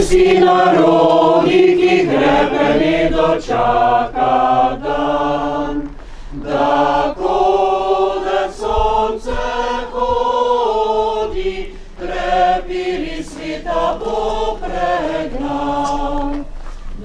vsi narodi, ki grepeni dočaka dan. Da kodec sonce hodi, prepiri svita bo pregnan.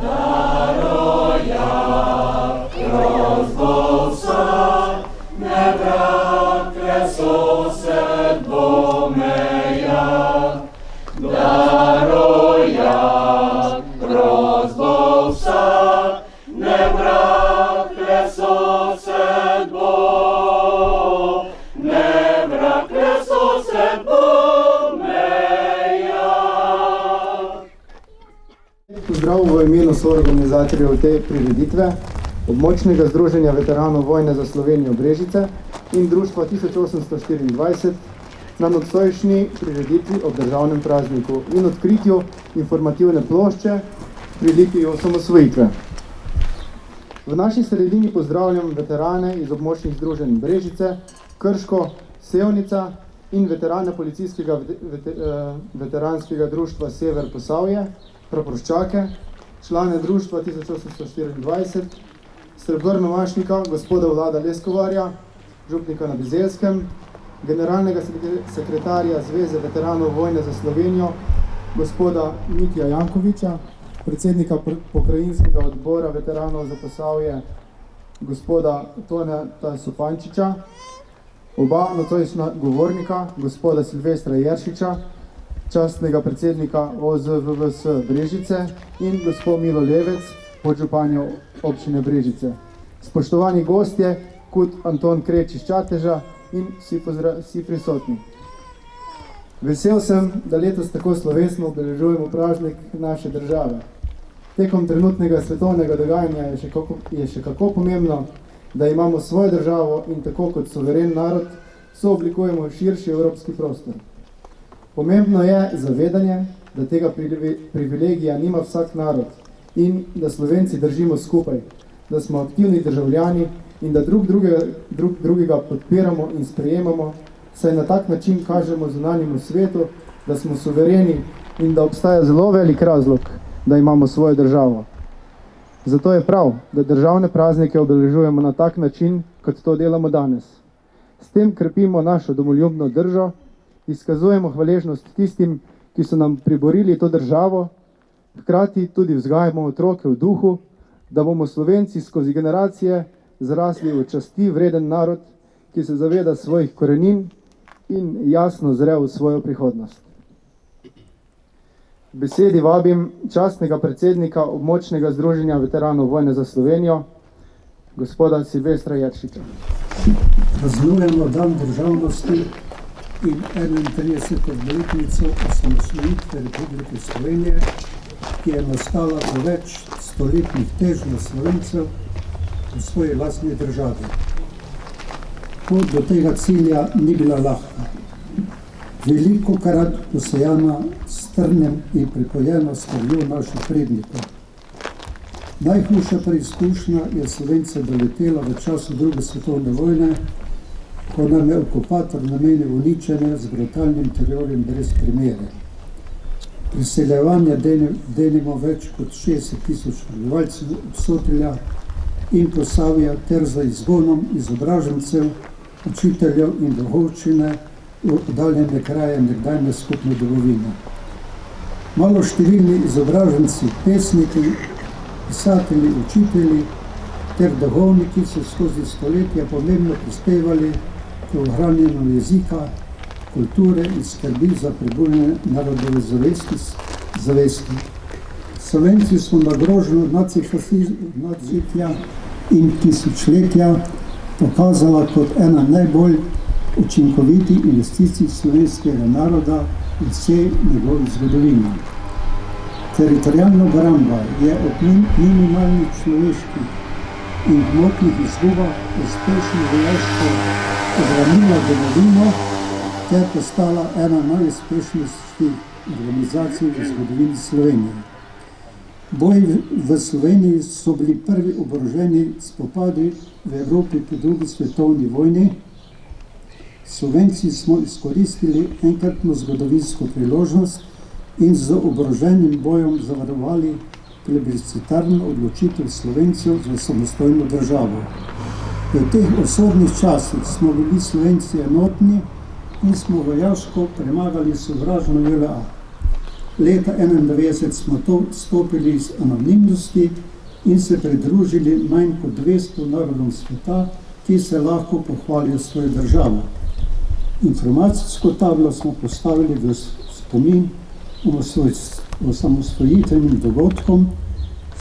Daroja rozbolsa, ne brakle sosed bo meja. Daroja rozbolsa, ne brakle sosed bo, ne brakle sosed bo meja. Pozdrav v imenu soorganizatorjev te prireditve, Območnega združenja veteranov vojne za Slovenijo Brežice in Društva 1824 na nocojšnji prireditvi ob državnem prazniku in odkritju informativne plošče pri lipi osamosvojitve. V naši sredini pozdravljam veterane iz območnih združenj Brežice, Krško, Sevnica in veterane policijskega veteranskega društva Sever Posavje, praporščake, člane društva 1824, srebrnomašnika gospoda Vlada Leskovarja, župnika na Bizelskem, generalnega sekretarja Zveze veteranov vojne za Slovenijo, gospoda Mitja Jankoviča, predsednika pokrajinskega odbora veteranov za Posavje, gospoda Toneta Supančiča, oba nocojšnja govornika, gospoda Silvestra Jeršiča, častnega predsednika OZVVS Brežice in gospod Milo Levec, podžupanjo občine Brežice. Spoštovani gostje, kot Anton Kreč iz Čateža in vsi prisotni. Vesel sem, da letos tako slovesno obeležujemo praznik naše države. Tekom trenutnega svetovnega dogajanja je še kako pomembno, da imamo svojo državo in tako kot suveren narod sooblikujemo širši evropski prostor. Pomembno je zavedanje, da tega privilegija nima vsak narod in da Slovenci držimo skupaj, da smo aktivni državljani in da drug drugega podpiramo in sprejemamo, saj na tak način kažemo zunanjemu svetu, da smo suvereni in da obstaja zelo velik razlog, da imamo svojo državo. Zato je prav, da državne praznike obeležujemo na tak način, kot to delamo danes. S tem krepimo našo domoljubno držo, izkazujemo hvaležnost tistim, ki so nam priborili to državo, hkrati tudi vzgajamo otroke v duhu, da bomo Slovenci skozi generacije zrasli v časti vreden narod, ki se zaveda svojih korenin in jasno zre v svojo prihodnost. V besedi vabim častnega predsednika Območnega združenja veteranov vojne za Slovenijo, gospoda Silvestra Jeršiča. Praznujemo dan državnosti in 31. obletnico osamosvojitve Republike Slovenije, ki je nastala po več stoletnih težnjah Slovencev v svoji lastni državi. Pot do tega cilja ni bila lahka. Velikokrat posejana s trnem in pripojena s krvjo naših prednikov. Najhujša preizkušnja je Slovence doletela v času druge svetovne vojne, ko nam je okupator namenil uničenje z brutalnim terorjem brez primere. Priseljevanje denimo več kot 60.000 prebivalcev Obsotelja in Posavja ter za izgonom izobražencev, učiteljev in duhovščine v oddaljene kraje nekdajne skupne domovine. Maloštevilni izobraženci, pesniki, pisatelji, učitelji ter duhovniki so skozi stoletja pomembno prispevali k ohranjanju jezika, kulture in skrbi za prebujanje narodove zavesti. Slovenci smo na grožnjo nadzitja in tisočletja pokazala kot ena najbolj učinkovitih investicij slovenskega naroda in vsej njegovi zgodovini. Teritorialna obramba je ob minimalnih človeških in gmotnih izgubah uspešno vojaško obranila domovino ter postala ena najuspešnejših organizacij v zgodovini Slovenije. Boji v Sloveniji so bili prvi oboroženi spopadi v Evropi po drugi svetovni vojni. Slovenci smo izkoristili enkratno zgodovinsko priložnost in z oboroženim bojem zavarovali plebiscitarno odločitev Slovencev za samostojno državo. V teh usodnih časih smo bili Slovenci enotni in smo vojaško premagali sovražno JLA. Leta 1991 smo stopili iz anonimnosti in se pridružili manj kot 200 narodom sveta, ki se lahko pohvalijo svojo državo. Informacijsko tablo smo postavili v spomin o samosvojitvenim dogodkom,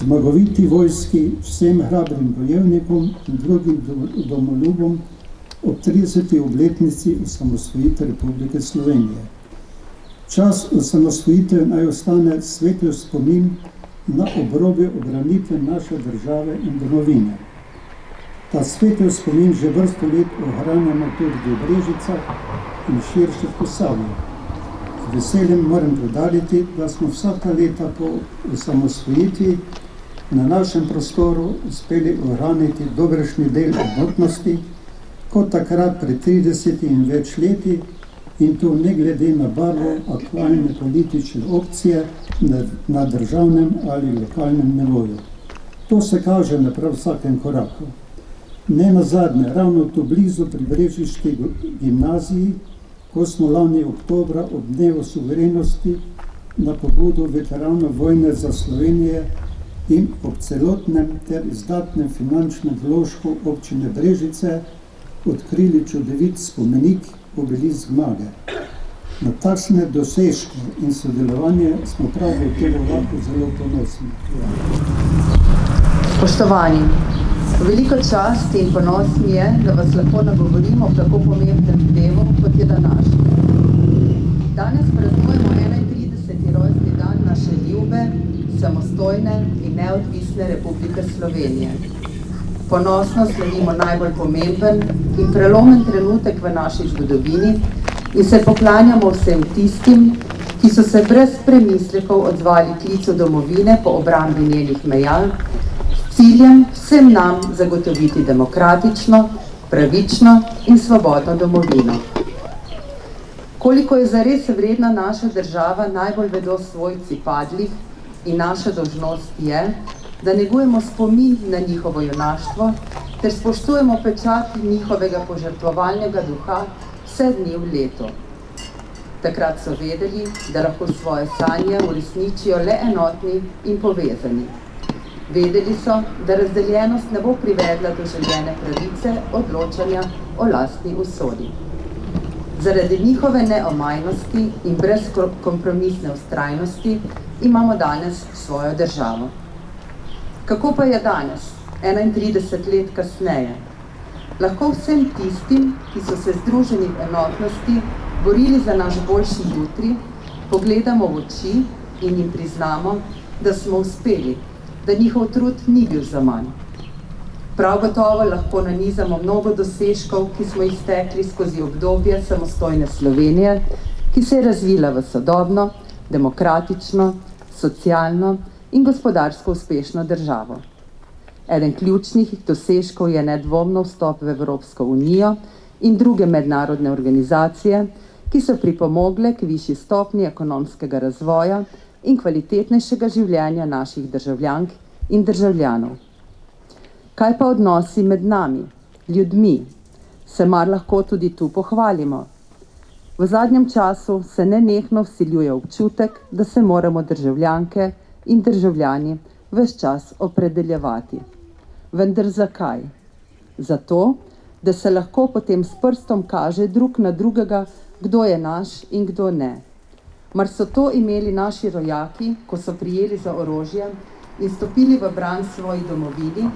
zmagoviti vojski, vsem hrabrim bojevnikom in drugim domoljubom ob 30. obletnici osamosvojitve Republike Slovenije. Čas osamosvojitve naj ostane svetel spomin na obrobje obranitve naše države in domovine. Ta svetel spomin že vrsto let ohranjamo tudi v Brežicah in širše v Posavju. Z veseljem moram poudariti, da smo vsaka leta po osamosvojitvi na našem prostoru uspeli ohraniti dobrešni del enotnosti, kot takrat pred 30 in več leti, in to ne glede na barvo aktualne politične opcije na državnem ali lokalnem nivoju. To se kaže na prav vsakem koraku. Ne nazadnje, ravno tu blizu pri brežiški gimnaziji, ko smo lani oktobra ob dnevu suverenosti na pobudo veteranov vojne za Slovenije in ob celotnem ter izdatnem finančnem vložku občine Brežice odkrili čudovit spomenik obelisk zmage. Na takšne dosežke in sodelovanje smo prav v tem vlaku zelo ponosni. Spoštovani, veliko čast in ponos mi je, da vas lahko nagovorimo o tako pomembnem dnevu, kot je današnji. Danes praznujemo 31. rojstni dan naše ljube, samostojne in neodvisne Republike Slovenije. Ponosno slavimo najbolj pomemben in prelomen trenutek v naši zgodovini in se poklanjamo vsem tistim, ki so se brez premislekov odzvali klicu domovine po obrambi njenih meja, s ciljem vsem nam zagotoviti demokratično, pravično in svobodno domovino. Koliko je zares vredna naša država, najbolj vedo svojci padlih in naša dolžnost je, da negujemo spomin na njihovo junaštvo ter spoštujemo pečat njihovega požrtvovalnega duha vse dni v letu. Takrat so vedeli, da lahko svoje sanje uresničijo le enotni in povezani. Vedeli so, da razdeljenost ne bo privedla do željene pravice odločanja o lastni usodi. Zaradi njihove neomajnosti in brezkompromisne vztrajnosti imamo danes svojo državo. Kako pa je danes, 31 let kasneje? Lahko vsem tistim, ki so se združeni v enotnosti borili za naš boljši jutri, pogledamo v oči in jim priznamo, da smo uspeli, da njihov trud ni bil zaman. Prav gotovo lahko nanizamo mnogo dosežkov, ki smo jih stekli skozi obdobje samostojne Slovenije, ki se je razvila v sodobno, demokratično, socialno in gospodarsko uspešno državo. Eden ključnih dosežkov je nedvomno vstop v Evropsko unijo in druge mednarodne organizacije, ki so pripomogle k višji stopnji ekonomskega razvoja in kvalitetnejšega življenja naših državljank in državljanov. Kaj pa odnosi med nami, ljudmi? Se mar lahko tudi tu pohvalimo? V zadnjem času se nenehno vsiljuje občutek, da se moramo državljanke in državljani ves čas opredeljevati. Vendar zakaj? Zato, da se lahko potem s prstom kaže drug na drugega, kdo je naš in kdo ne. Mar so to imeli naši rojaki, ko so prijeli za orožje in stopili v bran svoji domovini,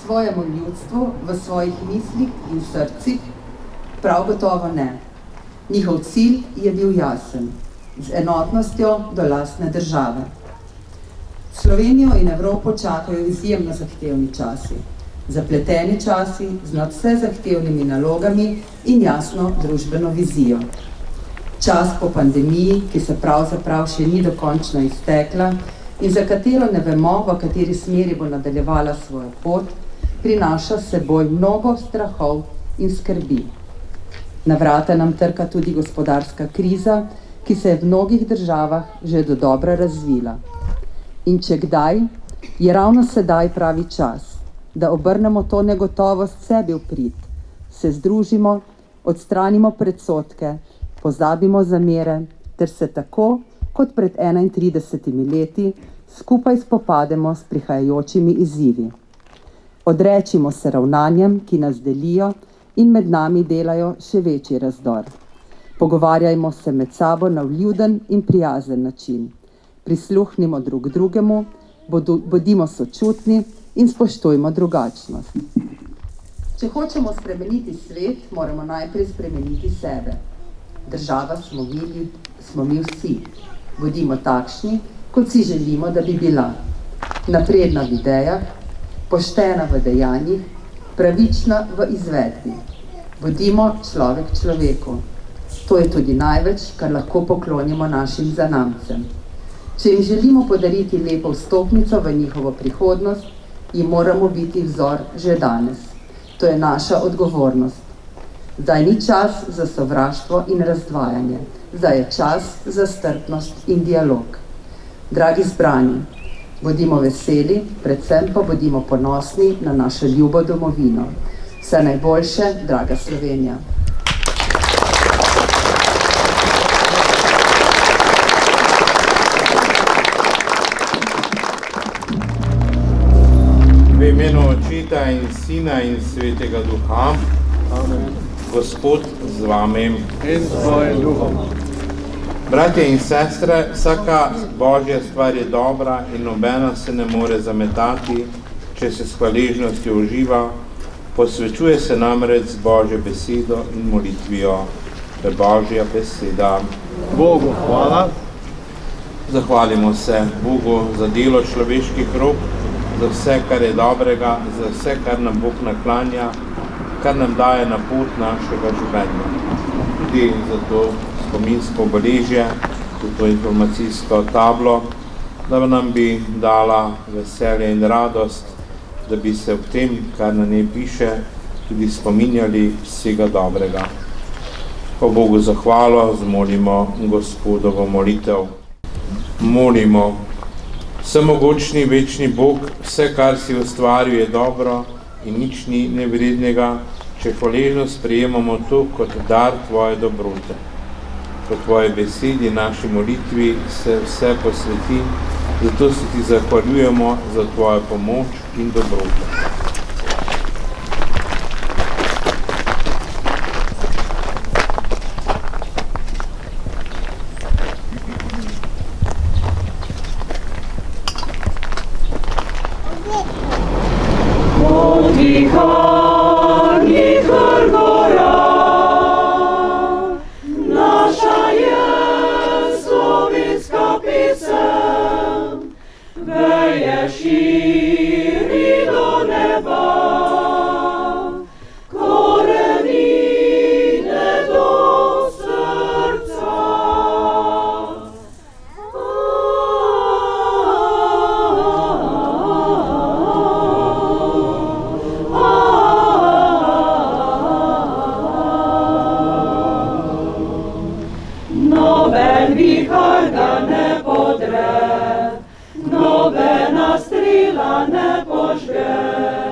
svojemu ljudstvu, v svojih mislih in srcih? Prav gotovo ne. Njihov cilj je bil jasen, z enotnostjo do lastne države. Slovenijo in Evropo čakajo izjemno zahtevni časi, zapleteni časi z nadvse zahtevnimi nalogami in jasno družbeno vizijo. Čas po pandemiji, ki se pravzaprav še ni dokončno iztekla in za katero ne vemo, v kateri smeri bo nadaljevala svojo pot, prinaša s seboj mnogo strahov in skrbi. Na vrata nam trka tudi gospodarska kriza, ki se je v mnogih državah že dodobra razvila. In če kdaj, je ravno sedaj pravi čas, da obrnemo to negotovost sebi v prid, se združimo, odstranimo predsodke, pozabimo zamere, ter se tako, kot pred 31 leti, skupaj spopademo s prihajajočimi izzivi. Odrečimo se ravnanjem, ki nas delijo in med nami delajo še večji razdor. Pogovarjajmo se med sabo na vljuden in prijazen način. Prisluhnimo drug drugemu, bodimo sočutni in spoštujmo drugačnost. Če hočemo spremeniti svet, moramo najprej spremeniti sebe. Država smo mi vsi. Bodimo takšni, kot si želimo, da bi bila. Napredna v idejah, poštena v dejanjih, pravična v izvedbi. Bodimo človek človeku. To je tudi največ, kar lahko poklonimo našim zanamcem. Če jim želimo podariti lepo vstopnico v njihovo prihodnost, jim moramo biti vzor že danes. To je naša odgovornost. Zdaj ni čas za sovraštvo in razdvajanje. Zdaj je čas za strpnost in dialog. Dragi zbrani, bodimo veseli, predvsem pa bodimo ponosni na našo ljubo domovino. Vse najboljše, draga Slovenija. V imenu Očeta in Sina in Svetega Duha, Amen. Gospod z vami in s tvojim duhom. Bratje in sestre, vsaka Božja stvar je dobra in nobena se ne more zametati, če se s hvaležnostjo uživa, posvečuje se namreč z Božjo besedo in molitvijo. To je Božja beseda. Bogu hvala. Zahvalimo se Bogu za delo človeških rok, za vse, kar je dobrega, za vse, kar nam Bog naklanja, kar nam daje na pot našega življenja. Tudi za to spominsko obeležje, za to informacijsko tablo, da nam bi dala veselje in radost, da bi se ob tem, kar na njej piše, tudi spominjali vsega dobrega. Po Bogu zahvalo zmolimo Gospodovo molitev. Molimo. Vsemogočni večni Bog, vse, kar si ustvaril, je dobro in nič ni nevrednega, če hvaležno sprejemamo to kot dar tvoje dobrote. Po tvoji besedi, naši molitvi se vse posveti, zato se ti zahvaljujemo za tvojo pomoč in dobroto. Naša je slovenska pesem, veje širi do neba, korenine do srca. Noben vihar ga ne podre, nobena strela ne požge.